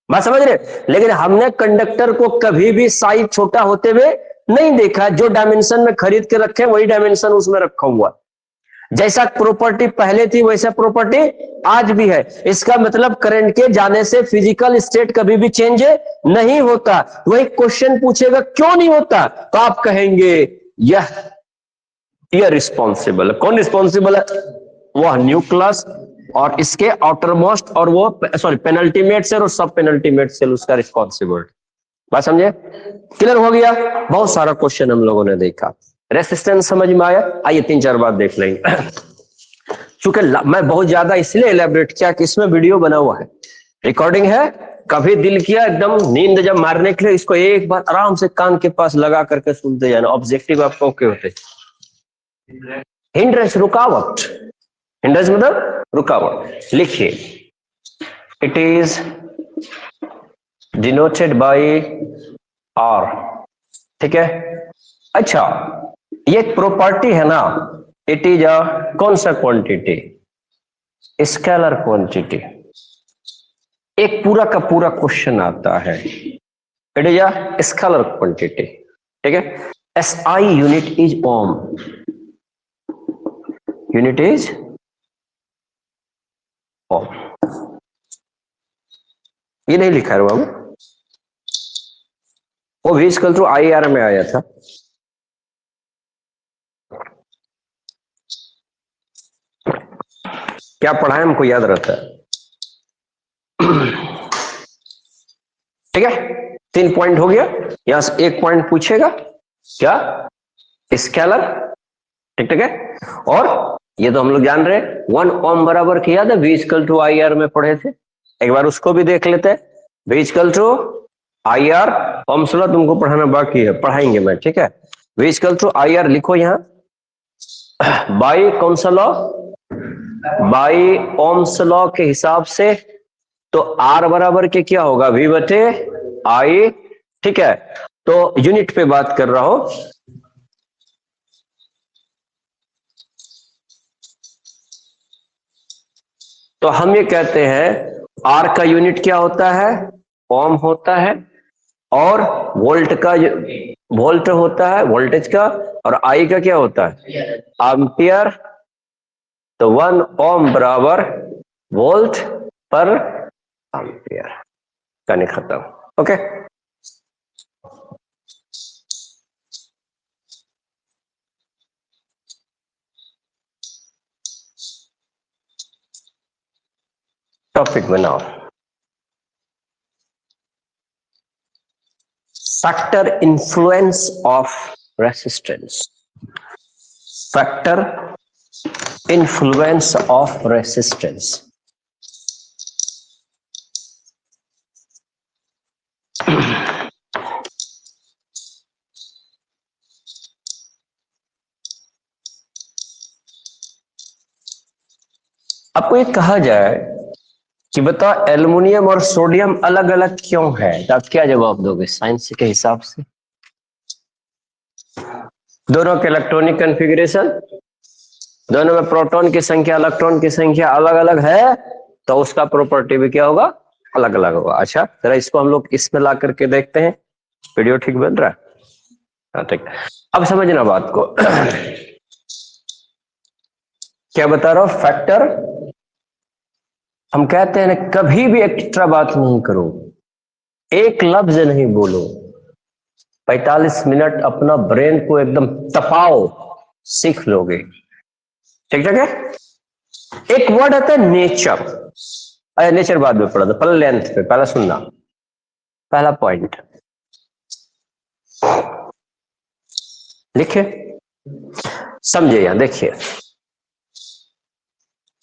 बात समझ रहे? लेकिन हमने कंडक्टर को कभी भी साइज छोटा होते हुए नहीं देखा। जो डायमेंशन में खरीद के रखे वही डायमेंशन उसमें रखा हुआ। जैसा प्रॉपर्टी पहले थी वैसा प्रॉपर्टी आज भी है। इसका मतलब करंट के जाने से फिजिकल स्टेट कभी भी चेंज नहीं होता। वही क्वेश्चन पूछेगा क्यों नहीं होता, तो आप कहेंगे यह रिस्पॉन्सिबल। कौन रिस्पॉन्सिबल है? वह न्यूक्लियस और इसके आउटर मोस्ट और वो सॉरी पेनल्टीमेट सेल और सब पेनल्टीमेट सेल उसका रिस्पॉन्सिबल। बात समझे? क्लियर हो गया? बहुत सारा क्वेश्चन हम लोगों ने देखा। रेसिस्टेंस समझ में आया? आइए 3-4 बात देख लेंगे। चूंकि मैं बहुत ज्यादा इसलिए एलेबरेट किया कि इसमें वीडियो बना हुआ है, रिकॉर्डिंग है। कभी दिल किया एकदम नींद जब मारने के लिए इसको एक बार आराम से कान के पास लगा करके सुनते जाना। ऑब्जेक्टिव आपका ओके होते। हिंड्रेंस रुकावट, हिंड्रेंस मतलब रुकावट। लिखिए, it is denoted by R. ठीक है? अच्छा, ये प्रॉपर्टी है ना, इट इज अ कौन सा क्वांटिटी? Scalar quantity. एक पूरा का पूरा क्वेश्चन आता है, it is a scalar quantity. ठीक है? SI unit is ohm, unit is ohm. ये नहीं लिखा है बाबू, वो भी इक्वल टू IR में आया था। क्या पढ़ाए हमको याद रहता है। ठीक है? 3 पॉइंट हो गया। यहां से 1 पॉइंट पूछेगा, क्या? स्केलर। ठीक है? और ये तो हम लोग जान रहे हैं 1 ओम बराबर की याद है, V इक्वल टू IR में पढ़े थे। एक बार उसको भी देख लेते हैं। V equal to IR, Ohm's law तुमको पढ़ाना बाकी है, पढ़ाएंगे मैं। ठीक है? V इक्वल टू IR लिखो यहां, बाई कौन सा लॉ? बाई ओम्स लॉ के हिसाब से तो R बराबर के क्या होगा? V बटे I। ठीक है? तो यूनिट पे बात कर रहा हूं। तो हम ये कहते हैं R का यूनिट क्या होता है? ओम होता है। और वोल्ट का वोल्ट होता है वोल्टेज का, और I का क्या होता है? एम्पियर। तो 1 ओम बराबर वोल्ट पर एम्पियर। कहानी खत्म। ओके? टॉपिक बनाओ। Factor influence of resistance. Factor influence of resistance. आपको ये कहा जाए कि बता एल्युमिनियम और सोडियम अलग अलग क्यों है, तो आप क्या जवाब दोगे साइंस के हिसाब से? दोनों के इलेक्ट्रॉनिक कॉन्फ़िगरेशन, दोनों में प्रोटॉन की संख्या इलेक्ट्रॉन की संख्या अलग अलग है, तो उसका प्रॉपर्टी भी क्या होगा? अलग अलग होगा। अच्छा, जरा इसको हम लोग इसमें ला करके देखते हैं। वीडियो ठीक बन रहा है? हाँ ठीक। अब समझना बात को। क्या बता रहा हूं? फैक्टर, हम कहते हैं ना, कभी भी एक्स्ट्रा बात नहीं करो, एक लफ्ज नहीं बोलो, 45 मिनट अपना ब्रेन को एकदम तपाओ, सीख लोगे। ठीक है? एक वर्ड आता है नेचर। अरे नेचर बाद में पढ़ा था, पहले लेंथ पे, पहला सुनना। पहला पॉइंट लिखे, समझे? यहां देखिए,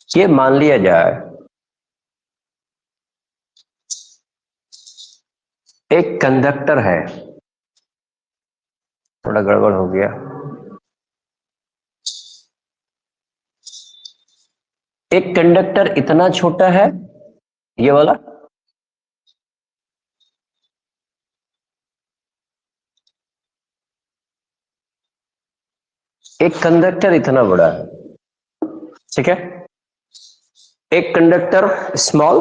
ये मान लिया जाए एक कंडक्टर है, थोड़ा गड़बड़ हो गया। एक कंडक्टर इतना छोटा है, ये वाला, एक कंडक्टर इतना बड़ा है। ठीक है? एक कंडक्टर स्मॉल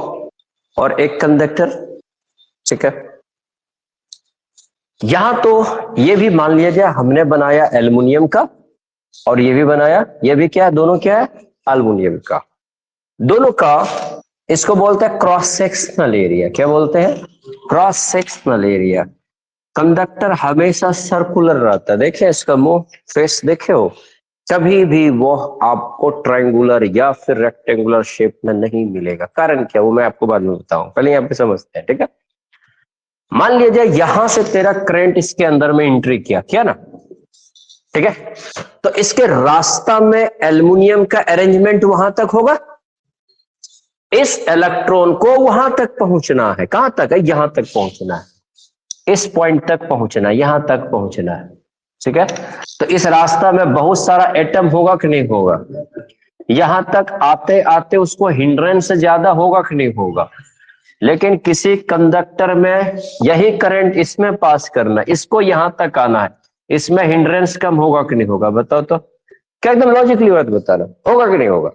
और एक कंडक्टर, ठीक है? यहां तो ये भी मान लिया जाए हमने बनाया एल्युमिनियम का, और ये भी बनाया, ये भी क्या है? दोनों क्या है? एल्युमिनियम का। दोनों का इसको बोलते हैं क्रॉस सेक्शनल एरिया। क्या बोलते हैं? Cross sectional area. कंडक्टर हमेशा सर्कुलर रहता है। देखिए इसका मुंह, फेस देखे हो, कभी भी वो आपको ट्रायंगुलर या फिर रेक्टेंगुलर शेप में नहीं मिलेगा। कारण क्या, वो मैं आपको बाद में बताऊं, पहले यहाँ पे समझते हैं, ठीक है। मान लीजिए यहां से तेरा करंट इसके अंदर में एंट्री किया ना, ठीक है, तो इसके रास्ता में एल्युमिनियम का अरेंजमेंट वहां तक होगा, इस इलेक्ट्रॉन को वहां तक पहुंचना है। कहां तक है, यहां तक पहुंचना है, इस पॉइंट तक पहुंचना है, यहां तक पहुंचना है, ठीक है। तो इस रास्ता में बहुत सारा एटम होगा कि नहीं होगा, यहां तक आते आते उसको हिंड्रेंस ज्यादा होगा कि नहीं होगा। लेकिन किसी कंडक्टर में यही करंट इसमें पास करना, इसको यहां तक आना है, इसमें हिंड्रेंस कम होगा कि नहीं होगा, बताओ तो। क्या एकदम लॉजिकली बात बता रहा, होगा कि नहीं होगा।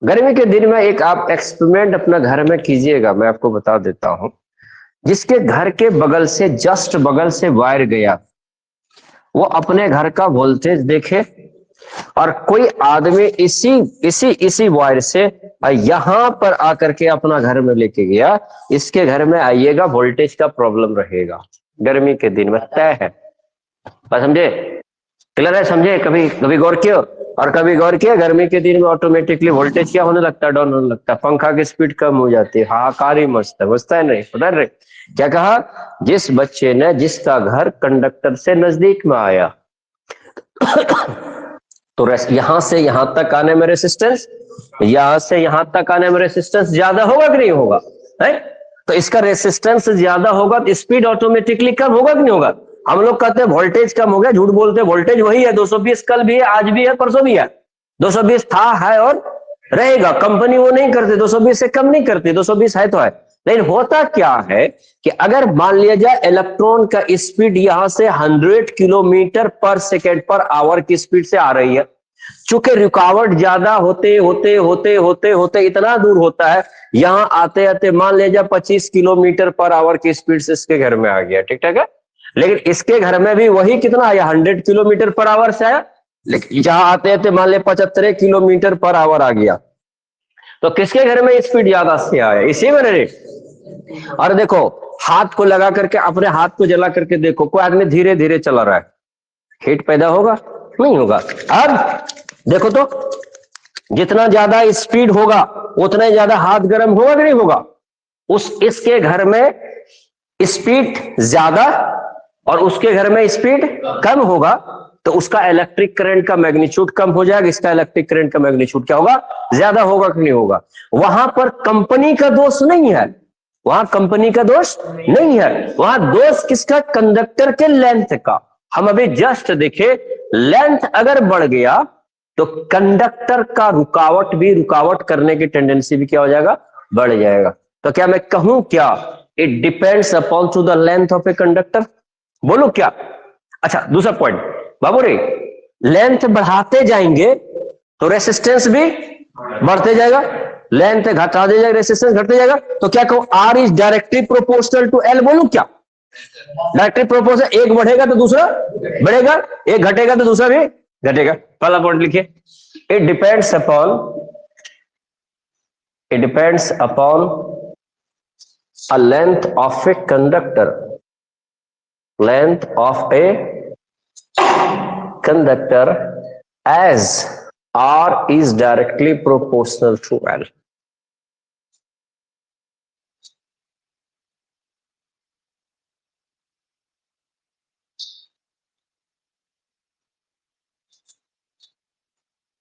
गर्मी के दिन में एक आप एक्सपेरिमेंट अपना घर में कीजिएगा, मैं आपको बता देता हूं। जिसके घर के बगल से, जस्ट बगल से वायर गया, वो अपने घर का वोल्टेज देखे, और कोई आदमी इसी वायर से यहां पर आकर के अपना घर में लेके गया, इसके घर में आइएगा वोल्टेज का प्रॉब्लम रहेगा गर्मी के दिन में, तय है। बात समझे, क्लियर है, समझे। कभी कभी गौर किया, और कभी गौर किया, गर्मी के दिन में ऑटोमेटिकली वोल्टेज क्या होने लगता है, डाउन होने लगता है, पंखा की स्पीड कम हो जाती है। हाहाकार ही मस्त है, मस्त है नहीं, पता नहीं क्या कहा। जिस बच्चे ने, जिसका घर कंडक्टर से नजदीक में आया तो यहां से यहां तक आने में रेसिस्टेंस, यहां से यहां तक आने में रेसिस्टेंस ज्यादा होगा कि नहीं होगा, है। तो इसका रेसिस्टेंस ज्यादा होगा तो स्पीड ऑटोमेटिकली कम होगा कि नहीं होगा। हम लोग कहते हैं वोल्टेज कम हो गया, झूठ बोलते हैं, वोल्टेज वही है, 220 कल भी है, आज भी है, परसों भी है, 220 था, है और रहेगा। कंपनी वो नहीं करती, 220 से कम नहीं करती, 220 है तो है। लेकिन होता क्या है कि अगर मान लिया जाए इलेक्ट्रॉन का स्पीड यहां से 100 किलोमीटर पर सेकेंड पर आवर की स्पीड से आ रही है, चूंकि रुकावट ज्यादा होते होते होते होते होते इतना दूर होता है, यहां आते आते मान लिया जाए 25 किलोमीटर पर आवर की स्पीड से इसके घर में आ गया, ठीक ठाक है। लेकिन इसके घर में भी वही कितना आया, 100 किलोमीटर पर आवर से आया, लेकिन जहां आते आते मान लिया 75 किलोमीटर पर आवर आ गया। तो किसके घर में स्पीड ज्यादा से आया, इसी में रेट। और देखो, हाथ को लगा करके, अपने हाथ को जला करके देखो, कोई आदमी धीरे धीरे चला रहा है, हीट पैदा होगा नहीं होगा। अब देखो तो, जितना ज्यादा स्पीड होगा उतना ज्यादा हाथ गर्म होगा कि नहीं होगा। इसके घर में स्पीड ज्यादा और उसके घर में स्पीड कम होगा, तो उसका इलेक्ट्रिक करंट का मैग्नीट्यूड कम हो जाएगा, इसका इलेक्ट्रिक करंट का मैग्नीट्यूड क्या होगा, ज्यादा होगा कि नहीं होगा। वहां पर कंपनी का दोष नहीं है, वहां कंपनी का दोष नहीं है, वहां दोष किसका, कंडक्टर के लेंथ का। हम अभी जस्ट देखे, लेंथ अगर बढ़ गया तो कंडक्टर का रुकावट करने की टेंडेंसी भी क्या हो जाएगा, बढ़ जाएगा। तो क्या मैं कहूं क्या, it depends upon two the length of a conductor, बोलो क्या। अच्छा, दूसरा पॉइंट बाबू रे, लेंथ बढ़ाते जाएंगे तो रेसिस्टेंस भी बढ़ते जाएगा, लेंथ घटा दे जाएगा, रेसिस्टेंस घटते जाएगा। तो क्या कहूं, R is directly proportional to L, बोलूं क्या, डायरेक्टली प्रोपोर्शनल। एक बढ़ेगा तो दूसरा बढ़ेगा, एक घटेगा तो दूसरा भी घटेगा। पहला पॉइंट लिखिए, it depends upon a length of a conductor, length of a conductor as R is directly proportional to L.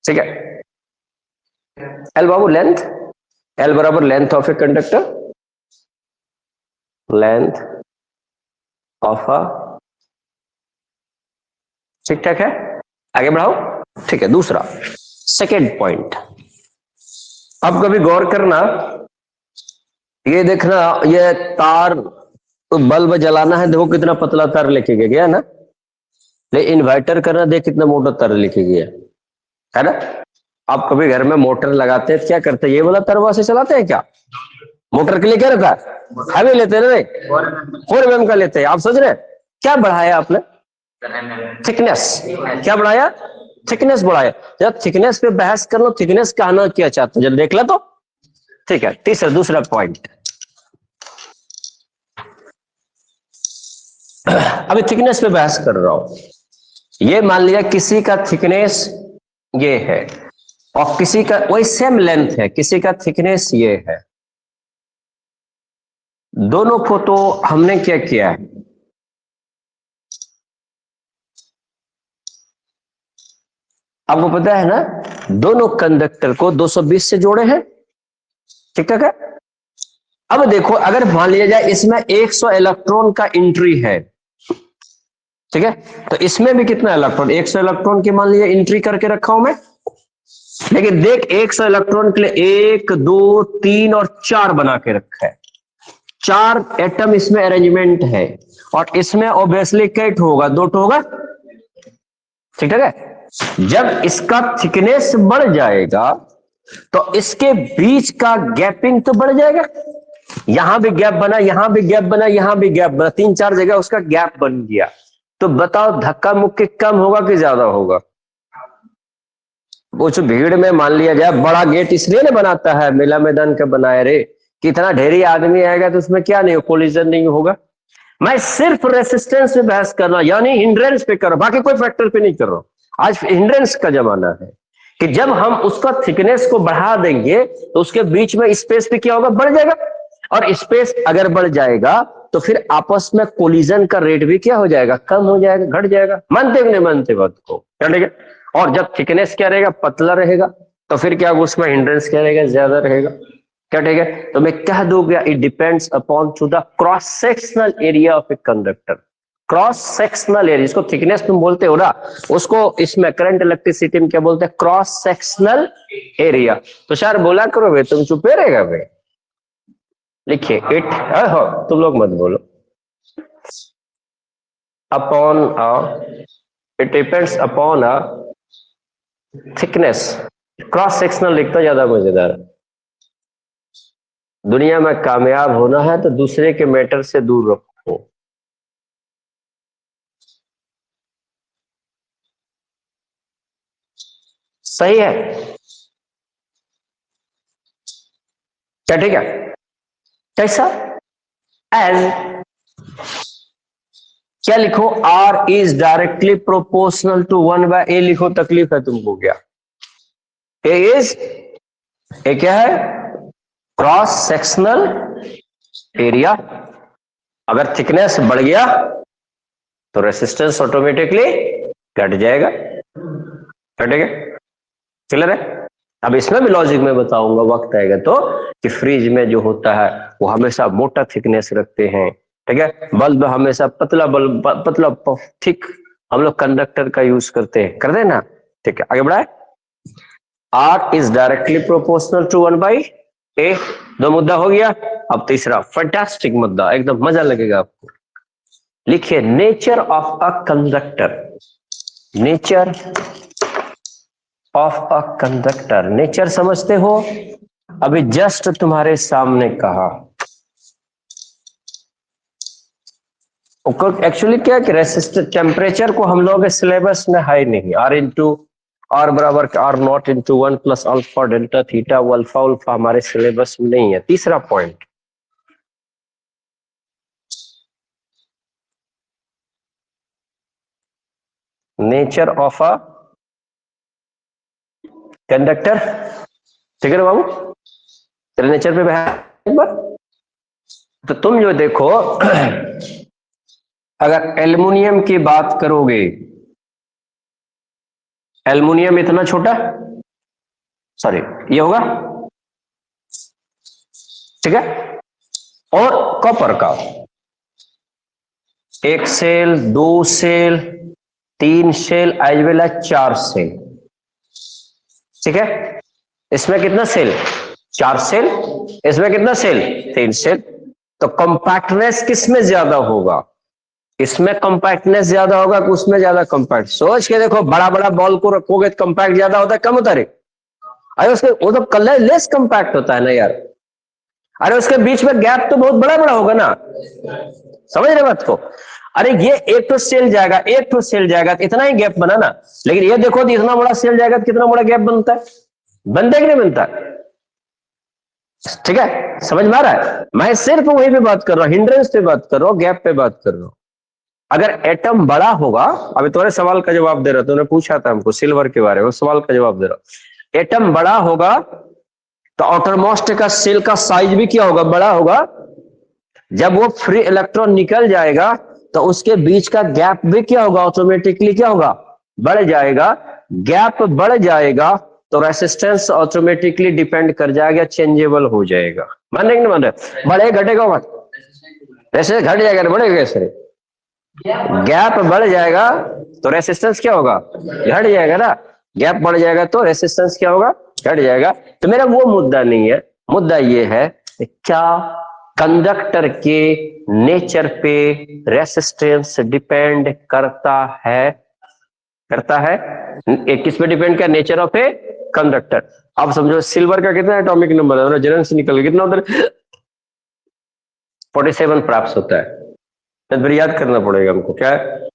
ठीक है, L बाबू लेंथ, L बराबर length of a conductor, length of a, ठीक ठाक है, आगे बढ़ाओ। ठीक है, दूसरा सेकेंड पॉइंट, अब कभी गौर करना, ये देखना, ये तार बल्ब जलाना है, देखो कितना पतला तार लेके गया ना, लेकिन इन्वर्टर करना, देख कितना मोटा तार लेके गया है ना। आप कभी घर में मोटर लगाते हैं, क्या करते हैं, ये वाला तरवा से चलाते हैं क्या, मोटर के लिए क्या रहता है, हैवी लेते हैं, 4 mm का लेते हैं। आप सोच रहे हैं क्या बढ़ाया आपने, थिकनेस, क्या बढ़ाया, थिकनेस बढ़ाया। जब थिकनेस पे बहस कर लो, थिकनेस कहना क्या चाहते हो, जब देख लो तो। ठीक है, तीसरा दूसरा पॉइंट, अभी थिकनेस पे बहस कर रहा हूं। ये मान लिया किसी का थिकनेस ये है और किसी का वही सेम लेंथ है, किसी का थिकनेस ये है। दोनों को तो हमने क्या किया है, आपको पता है ना, दोनों कंडक्टर को 220 से जोड़े हैं, ठीक है। अब देखो अगर मान लिया जाए इसमें 100 इलेक्ट्रॉन का एंट्री है, ठीक है, तो इसमें भी कितना इलेक्ट्रॉन, 100 इलेक्ट्रॉन की मान लिया एंट्री करके रखा हूं मैं। लेकिन देख 100 इलेक्ट्रॉन के लिए 1 2 3 और 4 बना के रखा है, 4 एटम इसमें अरेंजमेंट है और इसमें ऑब्वियसली कैट होगा, 2 होगा, ठीक है। जब इसका थिकनेस बढ़ जाएगा तो इसके बीच का गैपिंग तो बढ़ जाएगा, यहां भी गैप बना, यहां भी गैप बना, यहां भी गैप बना, 3-4 जगह उसका गैप बन गया। तो बताओ धक्का मुक्की कम होगा कि ज्यादा होगा? वो जो भीड़ में मान लिया जाए, बड़ा गेट इसलिए ना बनाता है मेला मैदान का बनाए रे, कितना ढेरी आदमी आएगा तो उसमें क्या नहीं, कोलिजन नहीं होगा। मैं सिर्फ रेसिस्टेंस पे बहस कर रहा हूं, यानी हिंड्रेंस पे कर रहा हूं, बाकी कोई फैक्टर पे नहीं कर रहा हूं। आज हिंड्रेंस का जमाना है कि जब हम उसका थिकनेस को बढ़ा देंगे तो उसके बीच में स्पेस भी क्या होगा, बढ़ जाएगा, और स्पेस अगर बढ़ जाएगा तो फिर आपस में कोलिजन का रेट भी क्या हो जाएगा, कम हो जाएगा, घट जाएगा। मानते कि नहीं मानते बात को, क्या ठीक है। और जब थिकनेस क्या रहेगा, पतला रहेगा, तो फिर क्या उसमें हिंड्रेंस क्या रहेगा, ज्यादा रहेगा, क्या ठीक है। तो मैं कह दूंगा it depends upon two the cross sectional area of a conductor. Cross sectional area, इसको थिकनेस तुम बोलते हो ना, उसको इसमें करंट इलेक्ट्रिसिटी में क्या बोलते हैं, क्रॉस सेक्शनल एरिया। तो शार बोला करो भाई, तुम चुपे रहेगा भाई, लिखिए इट, हो तुम लोग मत बोलो, upon it depends upon a thickness. Cross sectional लिखता ज्यादा मजेदार है। दुनिया में कामयाब होना है तो दूसरे के मैटर से दूर रखो। सही है क्या, ठीक है। कैसा, एज क्या लिखो, R is directly proportional to 1/a लिखो, तकलीफ है तुमको क्या। ए इज, ए क्या है, क्रॉस सेक्शनल एरिया। अगर थिकनेस बढ़ गया तो रेसिस्टेंस ऑटोमेटिकली घट जाएगा, घटेगा, क्लियर है। अब इसमें भी लॉजिक में बताऊंगा वक्त आएगा तो, कि फ्रिज में जो होता है वो हमेशा मोटा थिकनेस रखते हैं, ठीक है। बल्ब हमेशा पतला बल्ब, पतला थिक हम लोग कंडक्टर का यूज करते हैं, कर देना, ठीक है। आगे बढ़ाए, R is directly proportional to 1/a। 2 मुद्दा हो गया। अब तीसरा फैंटास्टिक मुद्दा, एकदम मजा लगेगा आपको। लिखिए nature of a conductor, nature of a conductor. Nature समझते हो, अभी जस्ट तुम्हारे सामने कहा। एक्चुअली क्या कि रेसिस्टर टेम्परेचर को हम लोग सिलेबस में है नहीं, आर बराबर R nought into 1 plus alpha delta theta, alpha उल्फा हमारे सिलेबस में नहीं है। तीसरा point, nature of a conductor, ठीक है ना बाबू, तेरे नेचर पे एक बार। तो तुम जो देखो अगर एल्युमिनियम की बात करोगे, एल्युमिनियम इतना छोटा, सॉरी ये होगा, ठीक है। और कॉपर का 1 cell, 2 cell, 3 cell, as well as 4 cell, ठीक है। इसमें कितना सेल, 4 सेल, इसमें कितना सेल, 3 सेल। तो कंपैक्टनेस किसमें ज्यादा होगा, इसमें कंपैक्टनेस ज्यादा होगा कि उसमें ज्यादा कंपैक्ट। सोच के देखो, बड़ा बड़ा बॉल को रखोगे तो कंपैक्ट ज्यादा होता है कम होता है, अरे उसके वो तो कलर लेस कंपैक्ट होता है ना यार। अरे उसके बीच में गैप तो बहुत बड़ा बड़ा होगा ना, समझ रहे बात को। अरे ये एक तो सेल जाएगा, एक तो सेल जाएगा, इतना ही गैप बना ना। लेकिन ये देखो इतना बड़ा सेल जाएगा तो कितना बड़ा गैप बनता है, बनता है कि नहीं बनता, ठीक है। समझ में आ रहा है, मैं सिर्फ वही पे बात कर रहा हूं, हिंड्रेंस पे बात कर रहा हूं, गैप पे बात कर रहा हूं। अगर एटम बड़ा होगा, अभी तुम्हारे सवाल का जवाब दे रहा, तुमने पूछा था हमको सिल्वर के बारे में, सवाल का जवाब दे रहा। एटम बड़ा होगा तो आउटरमोस्ट का सेल का साइज भी क्या होगा, बड़ा होगा। जब वो फ्री इलेक्ट्रॉन निकल जाएगा तो उसके बीच का गैप भी क्या होगा, ऑटोमेटिकली क्या होगा, बढ़ जाएगा। गैप बढ़ जाएगा तो रेसिस्टेंस ऑटोमेटिकली डिपेंड कर जाएगा, चेंजेबल हो जाएगा। मानेंगे ना, मान रहे बढ़े घटेगा मत, ऐसे घट जाएगा ना बढ़ेगा कैसे, गैप बढ़ जाएगा तो रेसिस्टेंस क्या होगा, घट जाएगा ना। गैप बढ़ जाएगा तो रेसिस्टेंस क्या होगा, घट जाएगा। तो मेरा वो मुद्दा नहीं है, मुद्दा ये है क्या कंडक्टर के नेचर पे रेसिस्टेंस डिपेंड करता है, करता है। किस पे डिपेंड कर, नेचर ऑफ ए कंडक्टर। अब समझो सिल्वर का कितना एटॉमिक नंबर है, जलन से निकल गया कितना उधर 47 प्राप्त होता है। तो फिर याद करना पड़ेगा हमको, क्या है,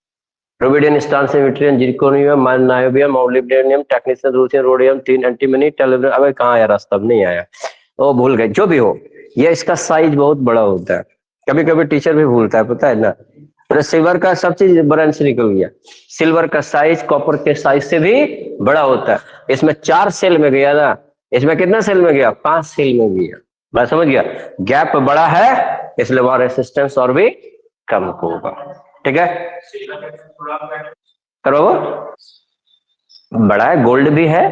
rubidium, strontium, yttrium, zirconium, niobium, molybdenum, technetium, ruthenium, rhodium, तीन एंटीमनी, टेलिब्रियम। अबे कहाँ आया, रास्ता अब नहीं आया, वो भूल गए। जो भी हो, ये इसका साइज बहुत बड़ा होता है, कभी कभी टीचर भी भूलता है, पता है ना। तो सिल्वर का सब चीज ब्रांच से निकल गया। सिल्वर का साइज कॉपर के साइज से भी बड़ा होता है। इसमें 4 सेल में गया ना, इसमें कितना सेल में गया, 5 सेल में गया। मैं समझ गया, गैप बड़ा है इसलिए वहां रेसिस्टेंस और भी कम होगा। ठीक है, करो, बड़ा है, गोल्ड भी है,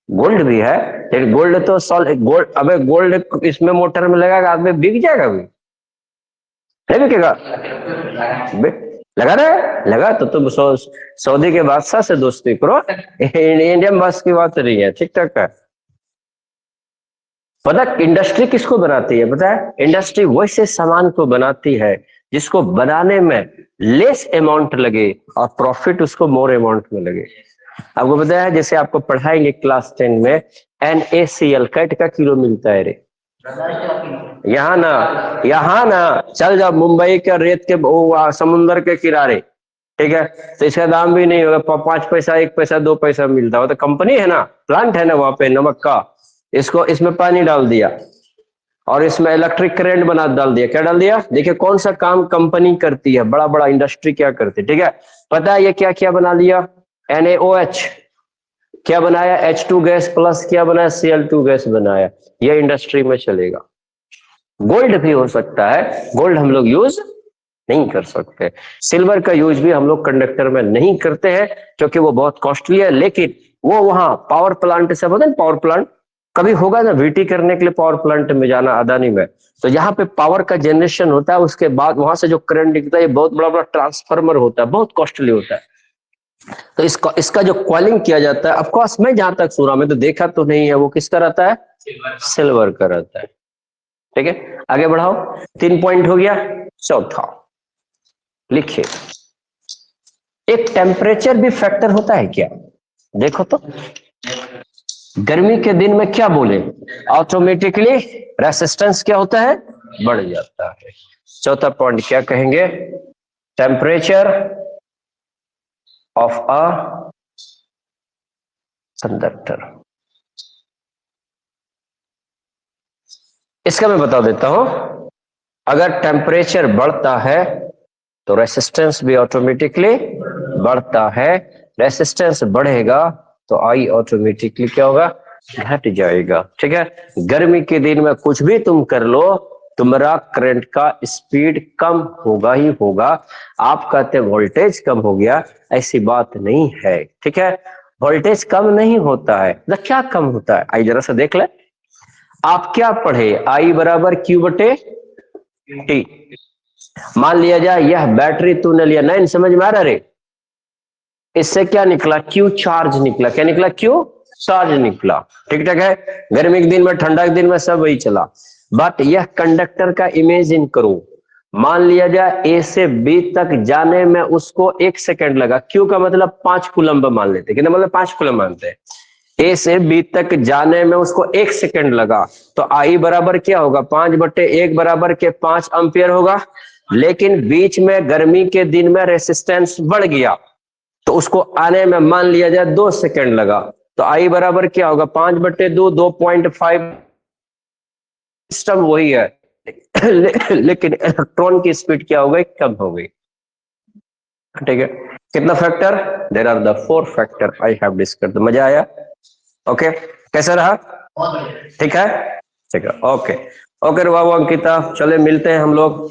गोल्ड भी है, लेकिन गोल्ड तो सॉलिड गोल्ड, अबे गोल्ड इसमें मोटर में लगाएगा आदमी बिक जाएगा, अभी नहीं बिकेगा, लगा रहे, लगा तो तुम सऊदी के बादशाह से दोस्ती करो, इंडियन बस की बात नहीं है, ठीक ठाक है। पता इंडस्ट्री किसको बनाती है, पता है, इंडस्ट्री वैसे सामान को बनाती है जिसको बनाने में लेस अमाउंट लगे और प्रॉफिट उसको मोर अमाउंट में लगे। आपको पता है, जैसे आपको पढ़ाएंगे क्लास 10 में NaCl कैट का किलो मिलता है रे, यहाँ ना चल जाओ मुंबई के रेत के समुन्द्र के किनारे, ठीक है, तो इसका दाम भी नहीं होगा, 5 पैसा 1 पैसा 2 पैसा मिलता है। तो कंपनी है ना, प्लांट है ना वहां पे नमक का, इसको इसमें पानी डाल दिया और इसमें इलेक्ट्रिक करंट बना डाल दिया, क्या डाल दिया, देखिए कौन सा काम कंपनी करती है, बड़ा बड़ा इंडस्ट्री क्या करती है। ठीक है, पता है ये क्या क्या बना लिया, NaOH क्या बनाया, H2 गैस प्लस क्या बनाया, Cl2 गैस बनाया, ये इंडस्ट्री में चलेगा। गोल्ड भी हो सकता है, गोल्ड हम लोग यूज नहीं कर सकते। सिल्वर का यूज भी हम लोग कंडक्टर में नहीं करते हैं क्योंकि वो बहुत कॉस्टली है, लेकिन वो वहां पावर प्लांट से, बोलते हैं पावर प्लांट कभी होगा ना, VT करने के लिए पावर प्लांट में जाना अदानी में, तो यहाँ पे पावर का जनरेशन होता है, उसके बाद वहां से जो करंट निकलता है, ये बहुत बड़ा बड़ा ट्रांसफार्मर होता है, बहुत कॉस्टली होता है। तो इसका जो कॉइलिंग किया जाता है, ऑफकोर्स मैं जहां तक सुना, मैं तो देखा तो नहीं है, वो किसका रहता है, सिल्वर का रहता है। ठीक है, आगे बढ़ाओ, 3 पॉइंट हो गया। चौथा लिखिए, एक टेम्परेचर भी फैक्टर होता है क्या, देखो तो, गर्मी के दिन में क्या बोले, ऑटोमेटिकली रेसिस्टेंस क्या होता है, बढ़ जाता है। चौथा पॉइंट क्या कहेंगे, टेम्परेचर ऑफ अ कंडक्टर। इसका मैं बता देता हूं, अगर टेम्परेचर बढ़ता है तो रेसिस्टेंस भी ऑटोमेटिकली बढ़ता है, रेसिस्टेंस बढ़ेगा तो आई ऑटोमेटिकली क्या होगा, घट जाएगा। ठीक है, गर्मी के दिन में कुछ भी तुम कर लो, तुम्हारा करंट का स्पीड कम होगा ही होगा। आप कहते हैं वोल्टेज कम हो गया, ऐसी बात नहीं है। ठीक है, वोल्टेज कम नहीं होता है, तो क्या कम होता है, आई जरा सा देख ले। आप क्या पढ़े, I बराबर Q/T। मान लिया जाए यह बैटरी तूने लिया, नहीं समझ में आ रहा रे, इससे क्या निकला, Q चार्ज निकला, क्या निकला, Q चार्ज निकला। ठीक ठाक है, गर्मी के दिन में, ठंडा के दिन में सब वही चला। बट यह कंडक्टर का इमेजिन करो, मान लिया जाए A से B तक जाने में उसको 1 सेकेंड लगा, Q का मतलब 5 कूलम्ब मान लेते, कितना मतलब 5 कूलम्ब मानते हैं, A से B तक जाने में उसको 1 सेकेंड लगा, तो I बराबर क्या होगा, 5/1 बराबर के 5 एम्पियर होगा। लेकिन बीच में गर्मी के दिन में रेसिस्टेंस बढ़ गया तो उसको आने में मान लिया जाए 2 सेकेंड लगा, तो I बराबर क्या होगा, 5/2 2.5। सिस्टम वही है लेकिन इलेक्ट्रॉन की स्पीड क्या हो गई, कम हो गई। ठीक है, कितना factor? There are the 4 factor I have discussed. मजा आया? ओके, कैसा रहा? बहुत बढ़िया। ठीक है, ठीक है, ओके ओके। बाबू अंकिता, चले मिलते हैं हम लोग।